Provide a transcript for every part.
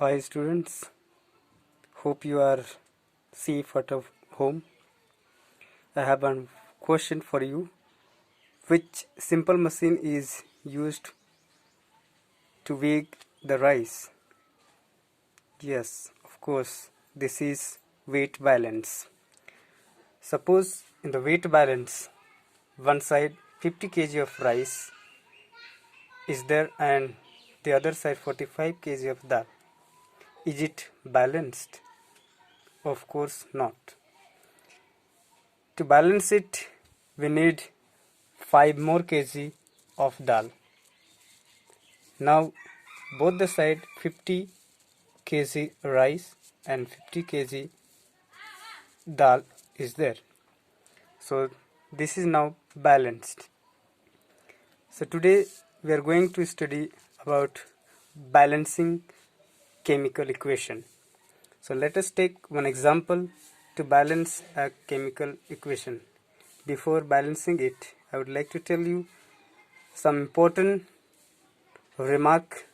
Hi students, hope you are safe at home. I have a question for you. Which simple machine is used to weigh the rice? Yes, of course, this is weight balance. Suppose in the weight balance, one side 50 kg of rice is there and the other side 45 kg of dal. Is it balanced? Of course not. To balance it, we need 5 more kg of dal. Now both the side 50 kg rice and 50 kg dal is there. So this is now balanced. So today we are going to study about balancing chemical equation. So let us take one example to balance a chemical equation. Before balancing it, I would like to tell you some important remark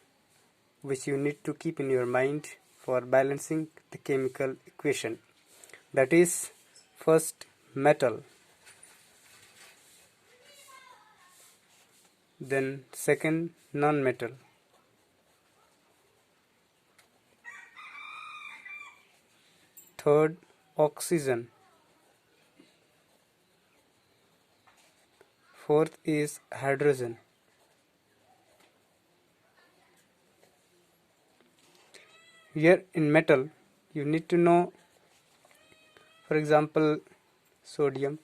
which you need to keep in your mind for balancing the chemical equation. That is, first metal, then second non-metal, third oxygen, fourth is hydrogen. Here in metal, you need to know, for example, sodium,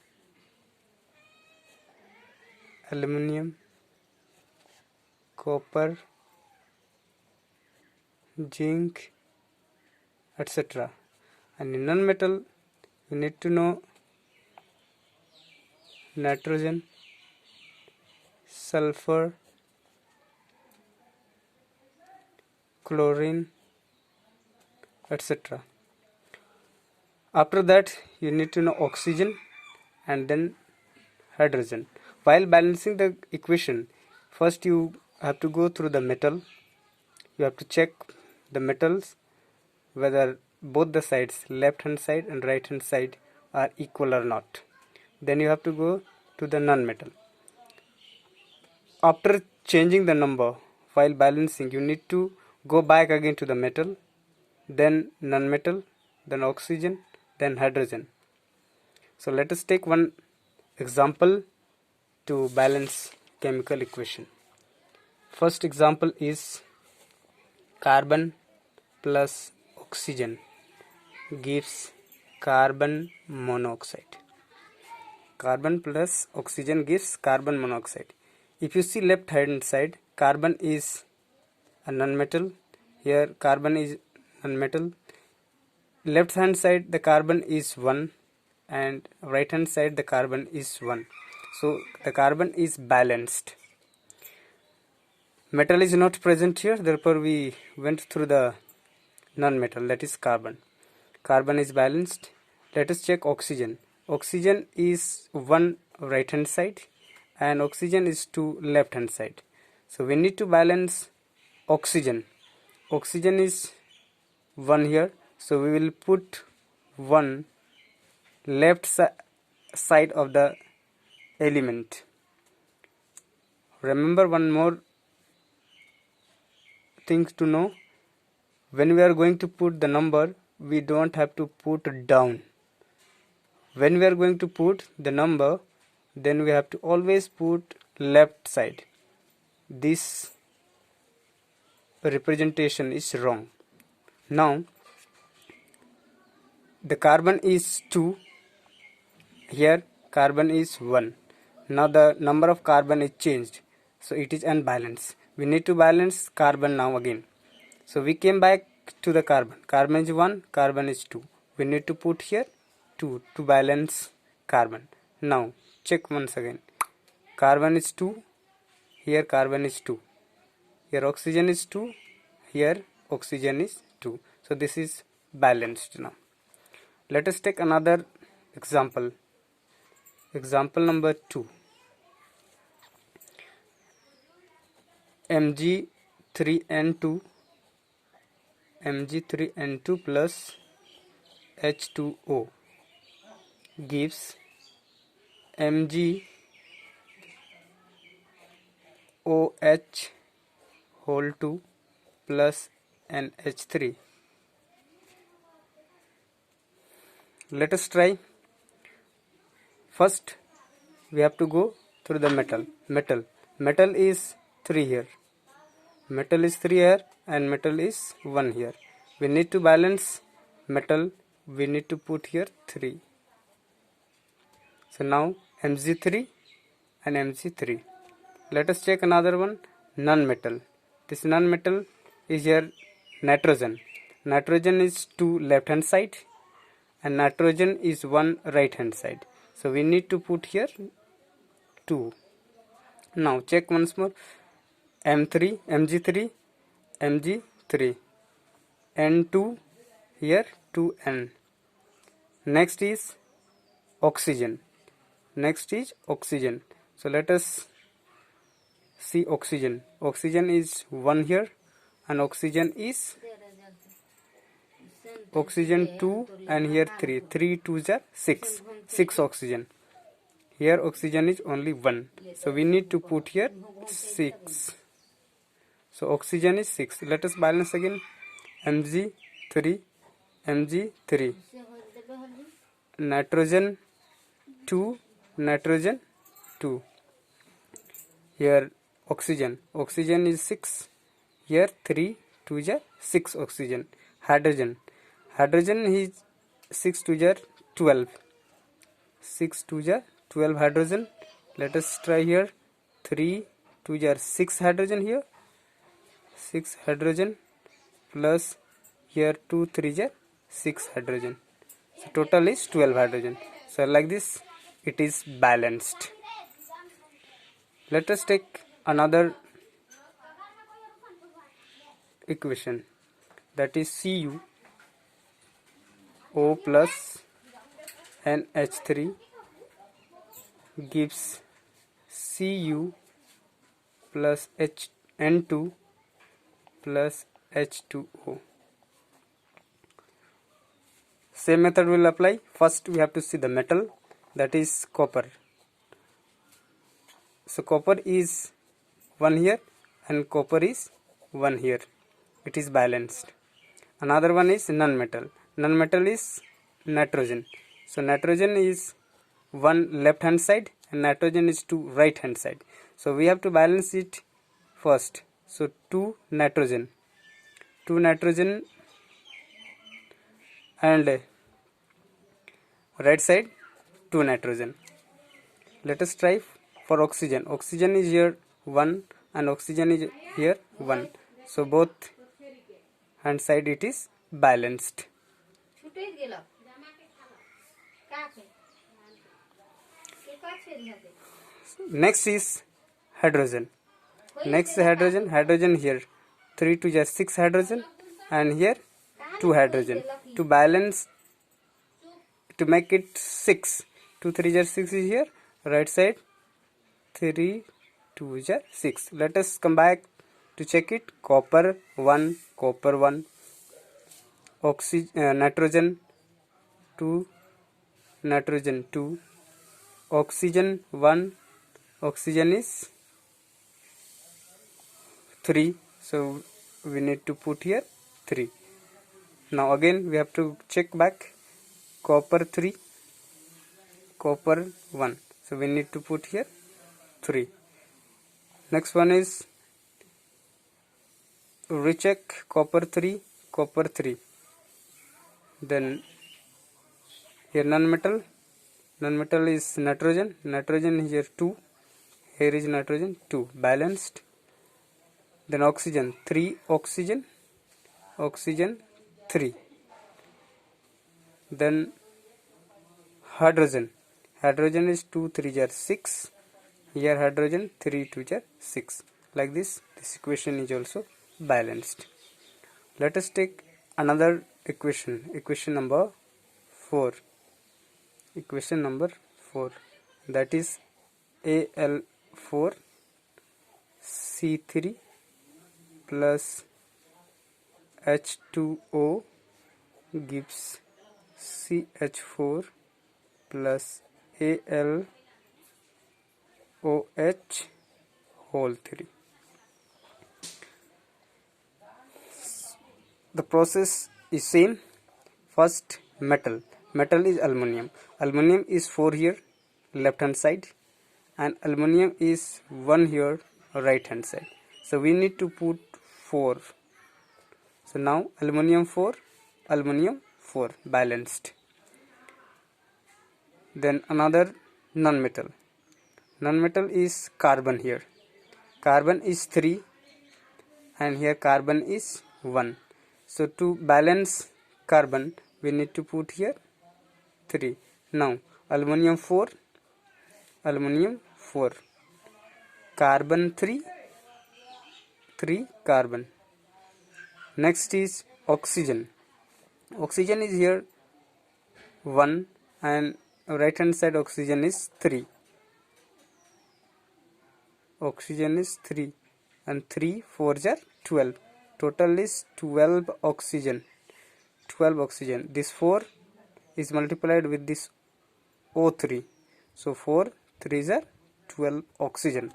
aluminum, copper, zinc, etc. And in non-metal, you need to know nitrogen, sulfur, chlorine, etc. After that, you need to know oxygen and then hydrogen. While balancing the equation, first you have to go through the metal. You have to check the metals whether both the sides, left hand side and right hand side, are equal or not. Then you have to go to the non-metal. After changing the number while balancing, you need to go back again to the metal, then non-metal, then oxygen, then hydrogen. So let us take one example to balance chemical equation. First example is carbon plus oxygen gives carbon monoxide. Carbon plus oxygen gives carbon monoxide. If you see left hand side, carbon is a non-metal. Here carbon is non-metal. Left hand side the carbon is 1 and right hand side the carbon is 1. So the carbon is balanced. Metal is not present here, therefore we went through the non-metal, that is carbon. Carbon is balanced. Let us check oxygen. Oxygen is 1 right hand side and oxygen is 2 left hand side. So we need to balance oxygen. Oxygen is 1 here, so we will put 1 left side of the element. Remember one more thing to know. When we are going to put the number, we don't have to put down. When we are going to put the number, then we have to always put left side. This representation is wrong. Now the carbon is 2, here carbon is 1. Now the number of carbon is changed, so it is unbalanced. We need to balance carbon now again. So we came back to the carbon. Carbon is 1, carbon is 2. We need to put here 2 to balance carbon. Now check once again. Carbon is 2, here carbon is 2. Here oxygen is 2, here oxygen is 2. So this is balanced now. Let us take another example. Example number 2. Mg3n2 Mg3N2 plus H2O gives MgOH whole 2 plus NH3. Let us try. First we have to go through the metal is 3 here, metal is 3 here, and metal is 1 here. We need to balance metal, we need to put here 3. So now Mg3 and Mg3. Let us check another one, non-metal. This non-metal is here nitrogen. Nitrogen is 2 left hand side and nitrogen is 1 right hand side. So we need to put here 2. Now check once more, Mg3, Mg3, N2 here 2N. Next is oxygen. So let us see oxygen. Oxygen is 1 here and oxygen is oxygen 2 and here 3. 3 2s are 6. 6 oxygen. Here oxygen is only 1. So we need to put here 6. So oxygen is 6. Let us balance again. Mg3, nitrogen 2, nitrogen 2. Here oxygen is 6. Here 3 2s are 6 oxygen. Hydrogen is 6 2s are 12. 6 2s are 12 hydrogen. Let us try here. 3 2s are 6 hydrogen here. 6 hydrogen plus here 2 3s are 6 hydrogen. So total is 12 hydrogen. So like this it is balanced. Let us take another equation, that is Cu O plus NH3 gives Cu plus N2 plus H2O. Same method will apply. First we have to see the metal, that is copper. So copper is 1 here and copper is 1 here. It is balanced. Another one is non-metal. Non-metal is nitrogen. So nitrogen is 1 left hand side and nitrogen is 2 right hand side. So we have to balance it first. So 2 nitrogen and right side 2 nitrogen. Let us try for oxygen. Oxygen is here 1 and oxygen is here 1. So both hand side it is balanced. Next is hydrogen. Hydrogen here 3 to just 6 hydrogen and here 2 hydrogen. To balance, to make it 6, 2 3 just 6 is here, right side 3 2 just 6. Let us come back to check it. Copper 1, nitrogen 2, oxygen 1, oxygen is 3, so we need to put here 3. Now again we have to check back. Copper 3, copper 1, so we need to put here 3. Next one is recheck copper 3, then here non-metal is nitrogen is here 2, here is nitrogen 2, balanced. Then oxygen 3, oxygen 3. Then hydrogen is 2 3 are 6, here hydrogen 3 2 are 6. Like this equation is also balanced. Let us take another equation number 4. That is Al4 C3 plus H2O gives CH4 plus AlOH whole 3. The process is same. First, metal is aluminum. Aluminum is 4 here left hand side, and aluminum is 1 here right hand side. So we need to put 4. So now aluminum 4 balanced. Then another non-metal is carbon. Here carbon is 3 and here carbon is 1. So to balance carbon we need to put here 3. Now aluminum 4 carbon 3 carbon. Next is oxygen is here 1 and right hand side oxygen is 3. Oxygen is 3 and 3 4s are 12. Total is 12 oxygen. This 4 is multiplied with this O3. So 4 3s are 12 oxygen.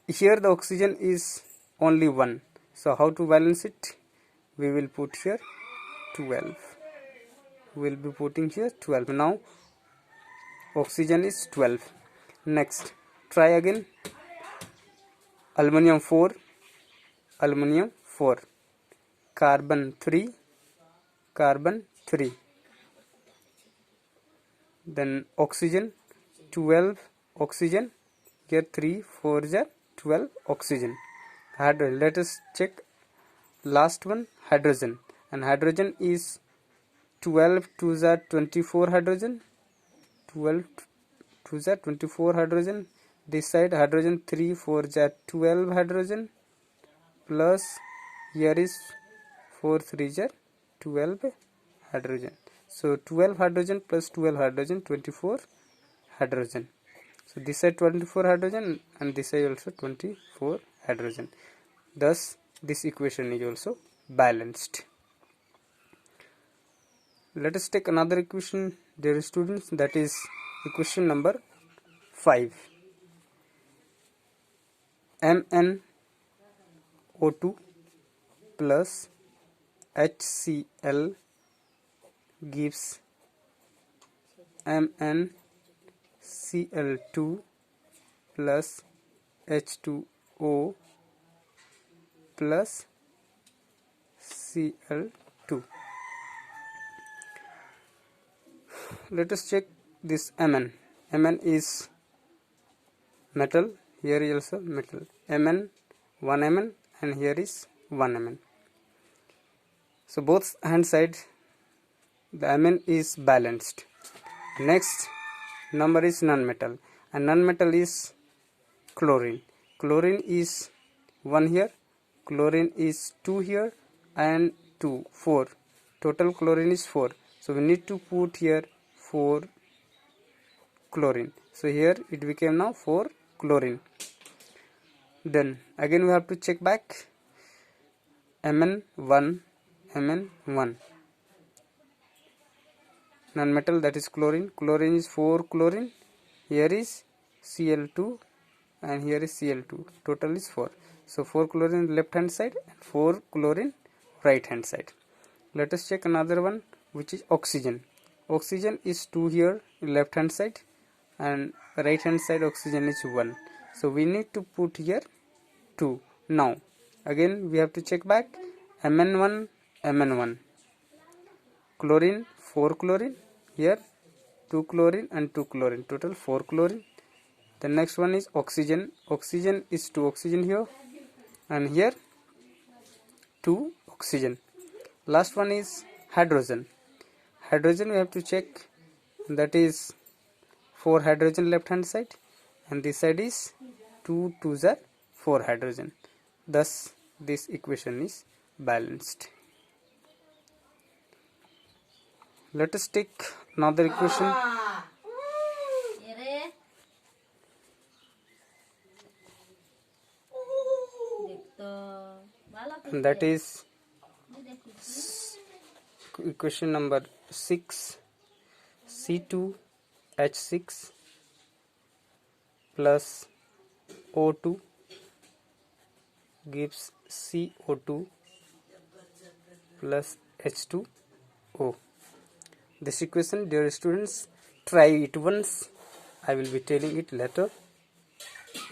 Here the oxygen is only 1. So how to balance it? We will put here 12. We will be putting here 12. Now oxygen is 12. Next, try again. Aluminum 4 carbon 3 then oxygen 12 oxygen. Here 3 4s are 12 oxygen. Let us check last one, hydrogen, and hydrogen is 12 2s are 24 hydrogen. 12 2s are 24 hydrogen. This side hydrogen 3 4s are 12 hydrogen plus here is 4 3s are 12 hydrogen. So 12 hydrogen plus 12 hydrogen 24 hydrogen. So this side 24 hydrogen and this side also 24 hydrogen. Thus this equation is also balanced. Let us take another equation, dear students, that is equation number 5. MnO2 plus HCl gives MnCl2 plus H2O plus Cl2. Let us check this Mn. Mn is metal. Here is also metal. Mn 1 Mn and here is 1 Mn. So both hand sides the Mn is balanced. Next number is non-metal, and non-metal is chlorine. Chlorine is 1 here, chlorine is 2 here and 2 4. Total chlorine is 4. So we need to put here 4 chlorine. So here it became now 4 chlorine. Then again we have to check back. Mn1 non-metal, that is chlorine. Chlorine is 4 chlorine. Here is Cl2 and here is Cl2. Total is 4. So 4 chlorine left hand side and 4 chlorine right hand side. Let us check another one, which is oxygen. Oxygen is 2 here left hand side and right hand side oxygen is 1. So we need to put here 2. Now again we have to check back. Mn1 chlorine 4 chlorine. Here 2 chlorine and 2 chlorine. Total 4 chlorine. The next one is oxygen. Oxygen is 2 oxygen here and here 2 oxygen. Last one is hydrogen. Hydrogen we have to check, that is 4 hydrogen left hand side and this side is 2 2s are 4 hydrogen. Thus this equation is balanced. Let us take another equation. and that is equation number 6. C2H6 plus O2 gives CO2 plus H2O. This equation, dear students, try it once. I will be telling it later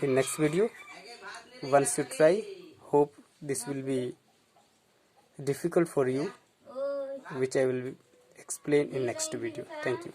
in next video. Once you try, hope this will be difficult for you, which I will explain in next video. Thank you.